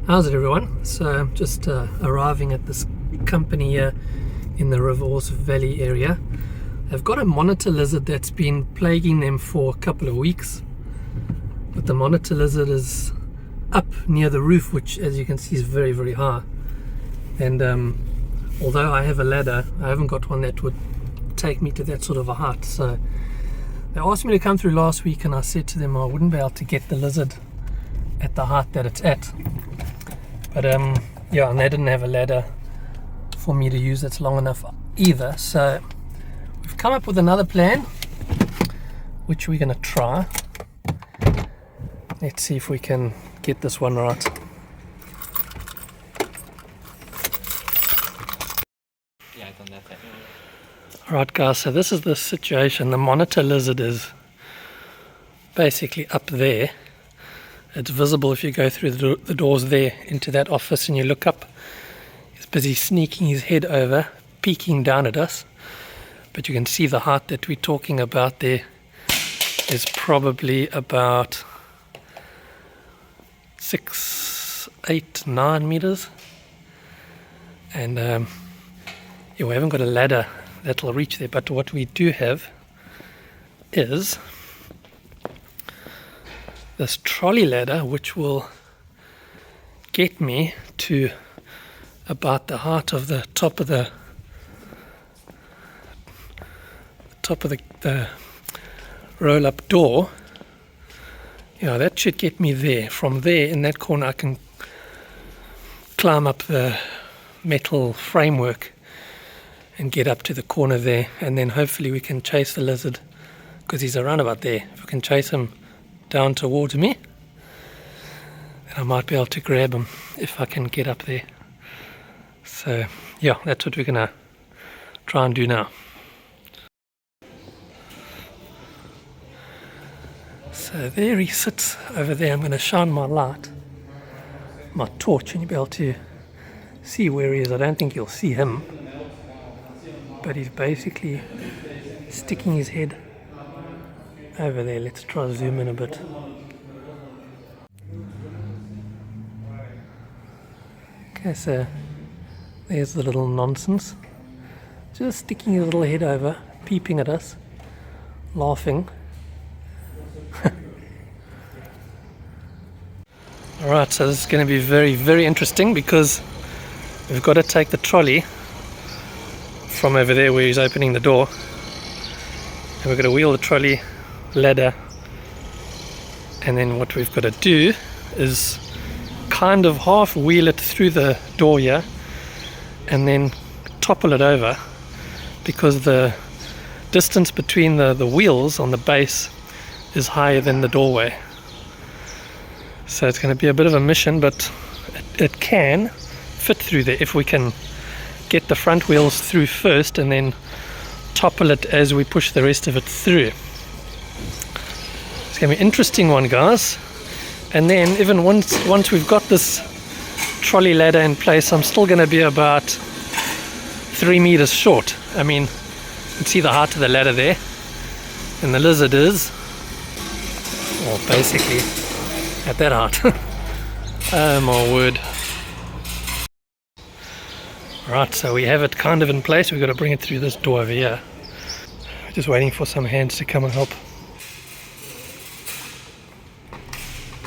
How's it, everyone? So I'm just arriving at this company here in the Rivers Valley area. They've got a monitor lizard that's been plaguing them for a couple of weeks, but the monitor lizard is up near the roof, which as you can see is very, very high. And although I have a ladder, I haven't got one that would take me to that sort of a height. So they asked me to come through last week, and I said to them I wouldn't be able to get the lizard at the height that it's at. But yeah, and they didn't have a ladder for me to use that's long enough either. So we've come up with another plan, which we're going to try. Let's see if we can get this one right. Alright guys, so this is the situation. The monitor lizard is basically up there. It's visible if you go through the doors there into that office and you look up. He's busy sneaking his head over, peeking down at us. But you can see the height that we're talking about there is probably about 6, 8, 9 meters. And yeah, we haven't got a ladder that'll reach there, but what we do have is this trolley ladder, which will get me to about the height of the top of the roll-up door. Yeah, that should get me there. From there, in that corner, I can climb up the metal framework and get up to the corner there, and then hopefully we can chase the lizard, because he's around about there. If we can chase him down towards me, then I might be able to grab him if I can get up there. So yeah, that's what we're gonna try and do now. So there he sits over there. I'm going to shine my light, my torch, and you'll be able to see where he is. I don't think you'll see him, but he's basically sticking his head over there. Let's try to zoom in a bit. Okay, so there's the little nonsense. Just sticking his little head over, peeping at us, laughing. Alright, so this is going to be very, very interesting, because we've got to take the trolley from over there where he's opening the door, and we're going to wheel the trolley ladder, and then what we've got to do is kind of half wheel it through the door here and then topple it over, because the distance between the wheels on the base is higher than the doorway. So it's going to be a bit of a mission, but it can fit through there if we can get the front wheels through first and then topple it as we push the rest of it through. It's going to be an interesting one, guys. And then even once we've got this trolley ladder in place, I'm still going to be about 3 meters short. I mean, you can see the height of the ladder there, and the lizard is, well, basically at that height. Oh my word. Right, so we have it kind of in place. We've got to bring it through this door over here. Just waiting for some hands to come and help.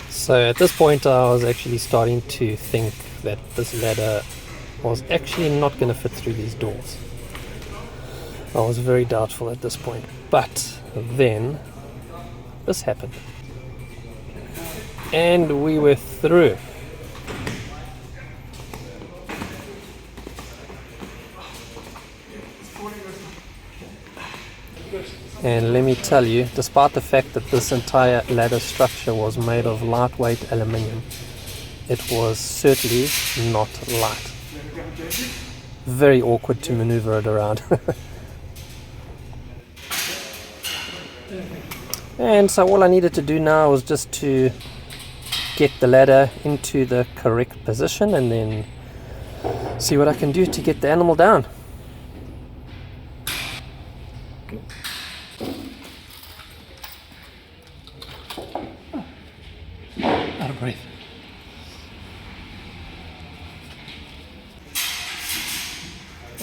So at this point I was actually starting to think that this ladder was actually not going to fit through these doors. I was very doubtful at this point, but then this happened and we were through. And let me tell you, despite the fact that this entire ladder structure was made of lightweight aluminium, it was certainly not light. Very awkward to maneuver it around. And so all I needed to do now was just to get the ladder into the correct position and then see what I can do to get the animal down. Out of breath.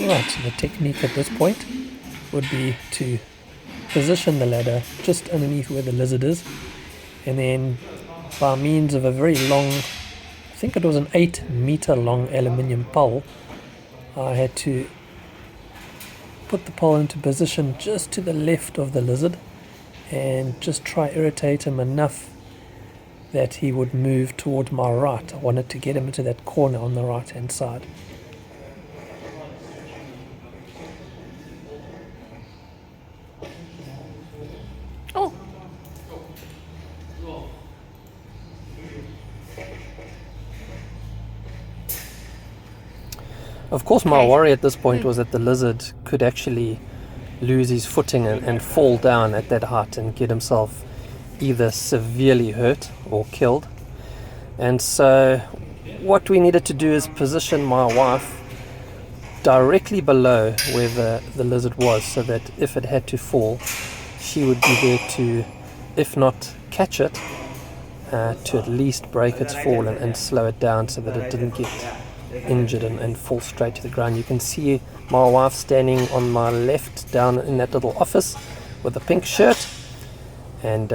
Right, so the technique at this point would be to position the ladder just underneath where the lizard is, and then by means of a very long, I think it was an 8-meter long aluminium pole, I had to put the pole into position just to the left of the lizard and just try irritate him enough that he would move toward my right. I wanted to get him into that corner on the right hand side. Oh! Of course, my worry at this point was that the lizard could actually lose his footing and fall down at that height and get himself either severely hurt or killed. And so what we needed to do is position my wife directly below where the lizard was, so that if it had to fall, she would be there to, if not catch it, to at least break its fall and slow it down so that it didn't get injured and fall straight to the ground. You can see my wife standing on my left down in that little office with a pink shirt, and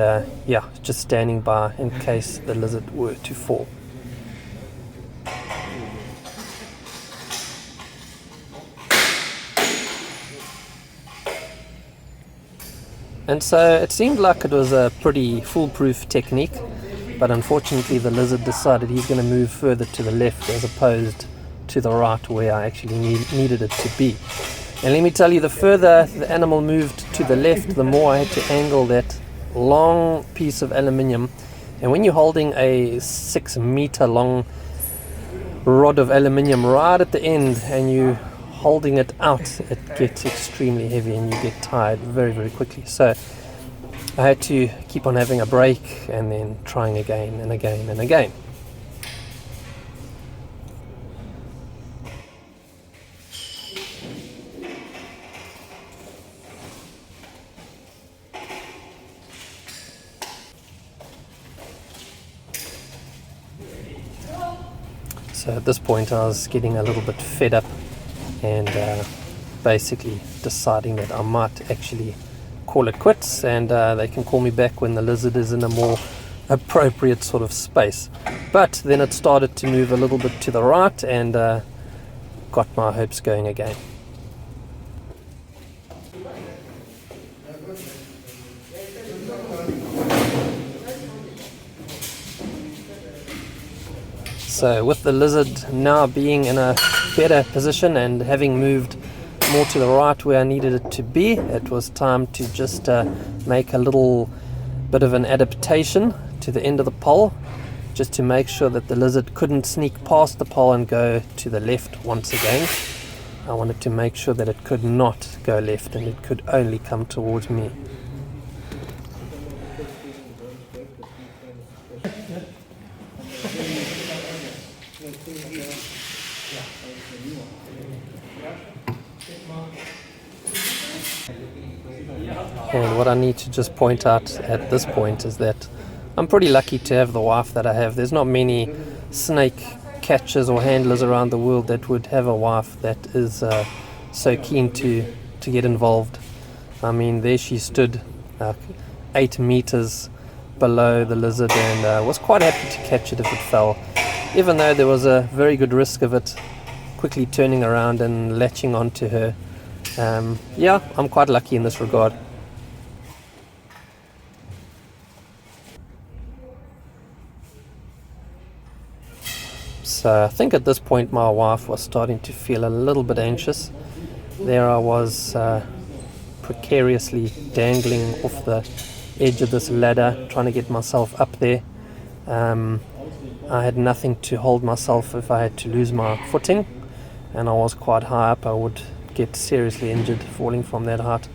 yeah, just standing by in case the lizard were to fall. And so it seemed like it was a pretty foolproof technique, but unfortunately the lizard decided he's going to move further to the left as opposed to the right where I actually needed it to be. And let me tell you, the further the animal moved to the left, the more I had to angle that long piece of aluminium. And when you're holding a 6-meter long rod of aluminium right at the end and you holding it out, it gets extremely heavy and you get tired very, very quickly. So I had to keep on having a break and then trying again and again and again. So at this point I was getting a little bit fed up and basically deciding that I might actually call it quits, and they can call me back when the lizard is in a more appropriate sort of space. But then it started to move a little bit to the right and got my hopes going again. So with the lizard now being in a better position and having moved more to the right where I needed it to be, it was time to just make a little bit of an adaptation to the end of the pole, just to make sure that the lizard couldn't sneak past the pole and go to the left once again. I wanted to make sure that it could not go left and it could only come towards me. And what I need to just point out at this point is that I'm pretty lucky to have the wife that I have. There's not many snake catchers or handlers around the world that would have a wife that is so keen to get involved. I mean, there she stood 8 meters below the lizard and was quite happy to catch it if it fell, even though there was a very good risk of it quickly turning around and latching onto her. Yeah, I'm quite lucky in this regard. So I think at this point my wife was starting to feel a little bit anxious. There I was precariously dangling off the edge of this ladder, trying to get myself up there. I had nothing to hold myself if I had to lose my footing, and I was quite high up. I would get seriously injured falling from that height.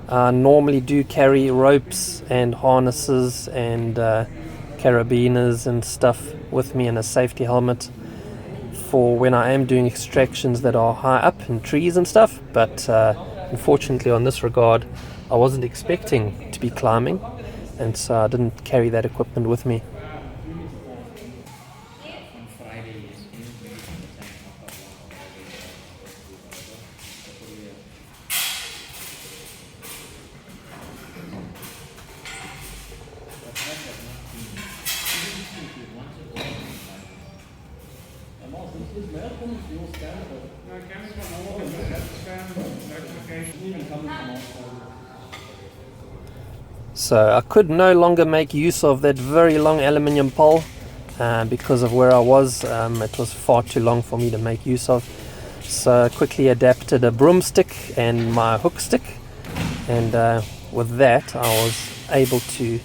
I normally do carry ropes and harnesses and carabiners and stuff with me, and a safety helmet for when I am doing extractions that are high up in trees and stuff, but unfortunately on this regard I wasn't expecting to be climbing, and so I didn't carry that equipment with me. So I could no longer make use of that very long aluminium pole because of where I was. It was far too long for me to make use of. So I quickly adapted a broomstick and my hook stick, and with that I was able to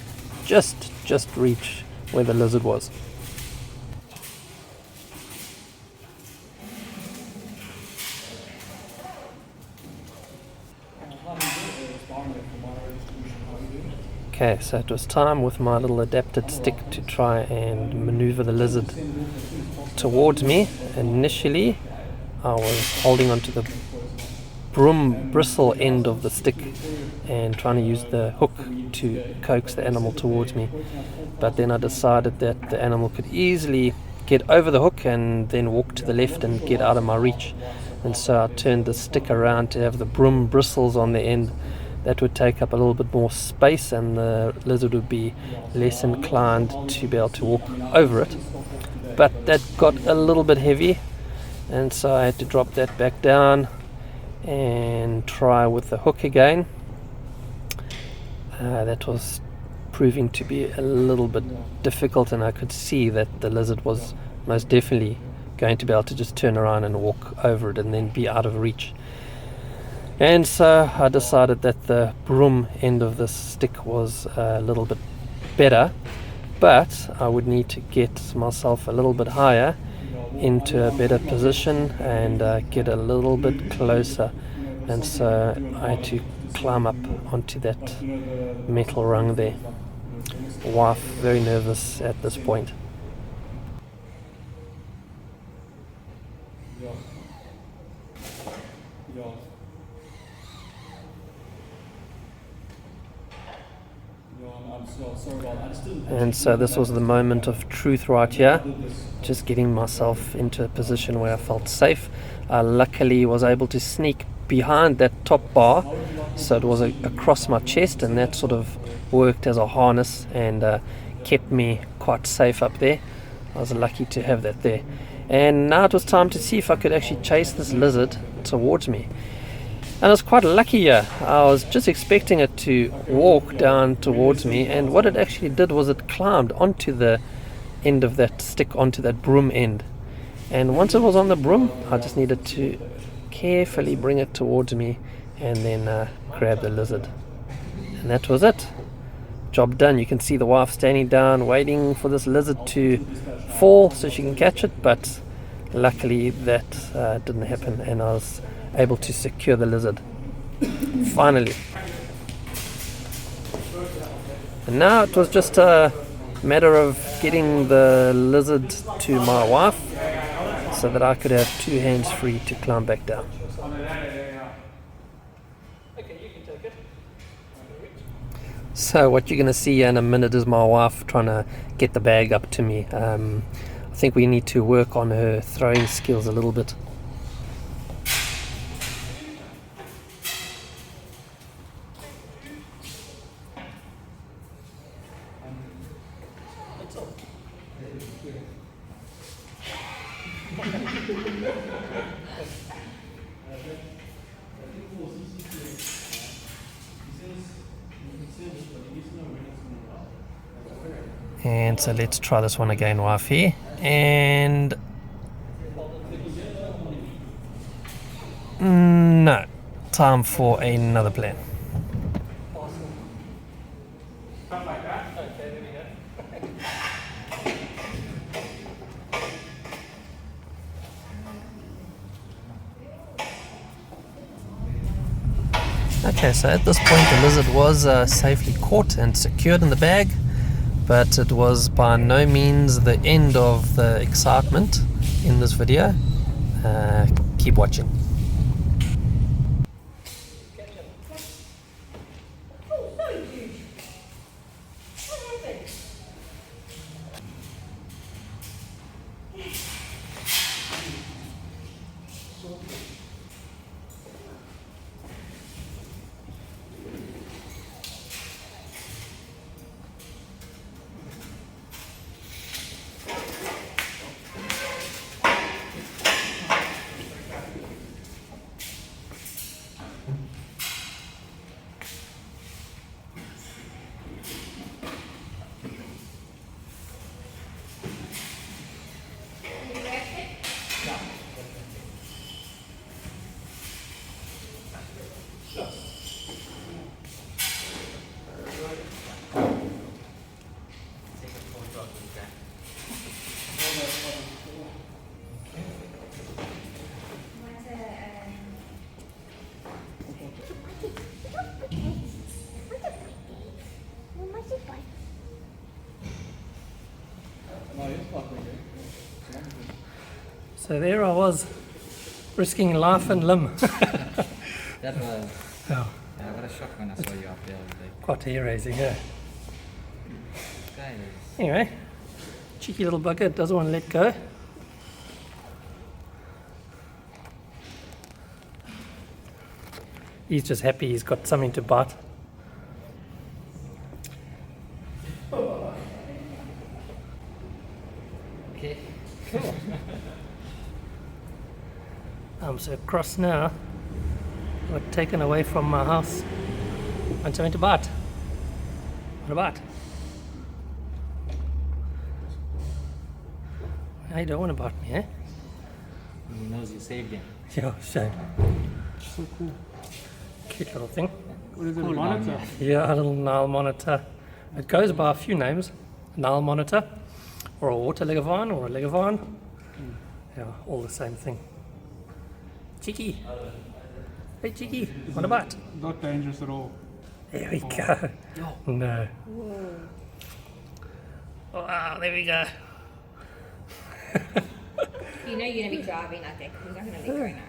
just reach where the lizard was. Okay, so it was time with my little adapted stick to try and maneuver the lizard towards me. Initially, I was holding onto the broom bristle end of the stick and trying to use the hook to coax the animal towards me. But then I decided that the animal could easily get over the hook and then walk to the left and get out of my reach. And so I turned the stick around to have the broom bristles on the end. That would take up a little bit more space and the lizard would be less inclined to be able to walk over it. But that got a little bit heavy, and so I had to drop that back down and try with the hook again. That was proving to be a little bit difficult, and I could see that the lizard was most definitely going to be able to just turn around and walk over it and then be out of reach. And so I decided that the broom end of the stick was a little bit better, but I would need to get myself a little bit higher into a better position and get a little bit closer. And so I had to climb up onto that metal rung there. Wife very nervous at this point. And so this was the moment of truth right here, just getting myself into a position where I felt safe. I luckily was able to sneak behind that top bar, so it was across my chest, and that sort of worked as a harness and kept me quite safe up there. I was lucky to have that there. And now it was time to see if I could actually chase this lizard towards me. And I was quite lucky here. I was just expecting it to walk down towards me, and what it actually did was it climbed onto the end of that stick, onto that broom end. And once it was on the broom, I just needed to carefully bring it towards me and then grab the lizard. And that was it. Job done. You can see the wife standing down waiting for this lizard to fall so she can catch it, but luckily that didn't happen, and I was able to secure the lizard finally. And now it was just a matter of getting the lizard to my wife so that I could have 2 hands free to climb back down. So what you're going to see in a minute is my wife trying to get the bag up to me. I think we need to work on her throwing skills a little bit. And so let's try this one again, wifey. And no, time for another plan. Okay, so at this point the lizard was safely caught and secured in the bag, but it was by no means the end of the excitement in this video. Keep watching. So there I was, risking life and limb. That was. Yeah, Yeah, what a shock when I saw you up there. I was like, quite hair-raising, yeah. this guy is. Anyway, cheeky little bugger, doesn't want to let go. He's just happy he's got something to bite. Okay. I'm so cross now. Got taken away from my house. Want something to bite? What a bite? I don't want to bite me, eh? He knows you saved him. Yeah, shame. So cool. Cute little thing. What is it, Cool a monitor? down Yeah, a little Nile monitor. It goes by a few names. Nile monitor, or a water leguan, or a leguan. Yeah, all the same thing. Cheeky. Hey, Cheeky, what a bite? Not dangerous at all. There we go. No. Wow, there we go. You know you're going to be driving out there. He's not going to let go now.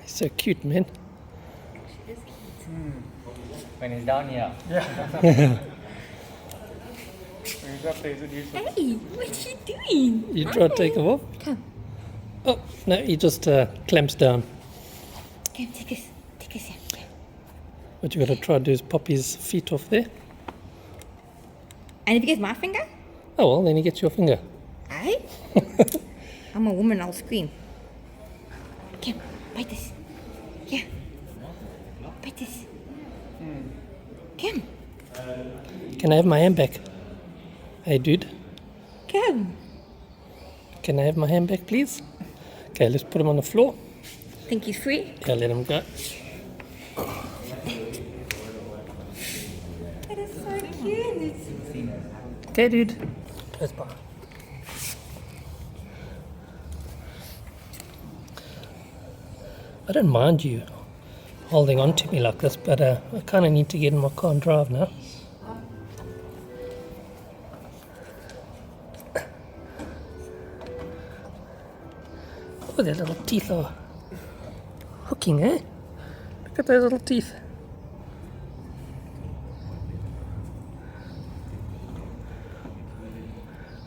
He's so cute, man. When he's down here. When he's up there, is it useful? Hey, what are you doing? You try to take him off? Come. Oh, no, he just clamps down. Come, take us. Take us here. What you got to try to do is pop his feet off there. And if you get my finger, Oh, well, then he gets your finger. aye? I'm a woman, I'll scream. Come, bite this. Yeah. Bite this. Come. Can I have my hand back? Hey, dude. Come. Can I have my hand back, please? Okay, let's put him on the floor. Think he's free? Yeah, let him go. That is so cute. Okay, dude. Close by. I don't mind you holding on to me like this, but I kind of need to get in my car and drive now. Oh, their little teeth are hooking, eh? Look at those little teeth.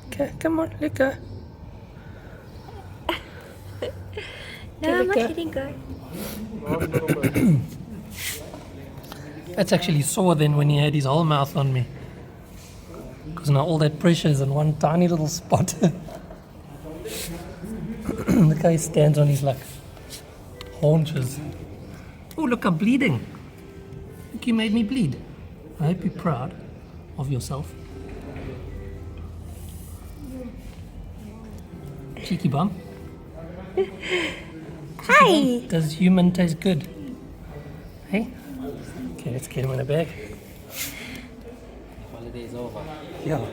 Okay, come on, let go. No, I'm not go. letting go. That's actually sore then when he had his whole mouth on me. Because now all that pressure is in one tiny little spot. The guy stands on his like haunches. Oh, look, I'm bleeding. Look, you made me bleed. I hope you're proud of yourself. Cheeky bum. Hi. Does human taste good? Hey? Okay, let's get him in a bag. Holiday's over. Yeah.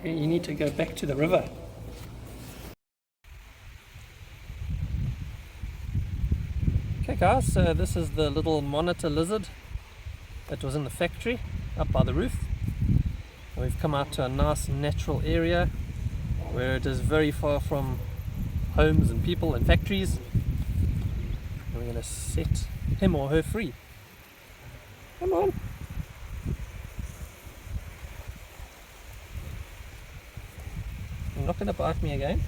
Hey, you need to go back to the river. Okay guys, so this is the little monitor lizard that was in the factory up by the roof. And we've come out to a nice natural area where it is very far from homes and people and factories. And we're going to set him or her free. Come on. You're not going to bite me again.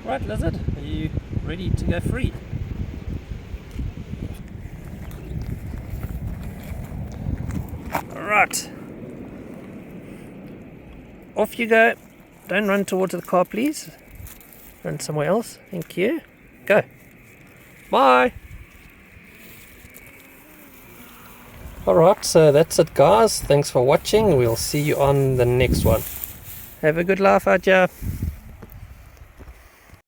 Right, lizard, are you ready to go free? Right. Off you go. Don't run towards the car, please. Run somewhere else. Thank you. Go. Bye. Alright, so that's it guys. Thanks for watching. We'll see you on the next one. Have a good laugh out, ya.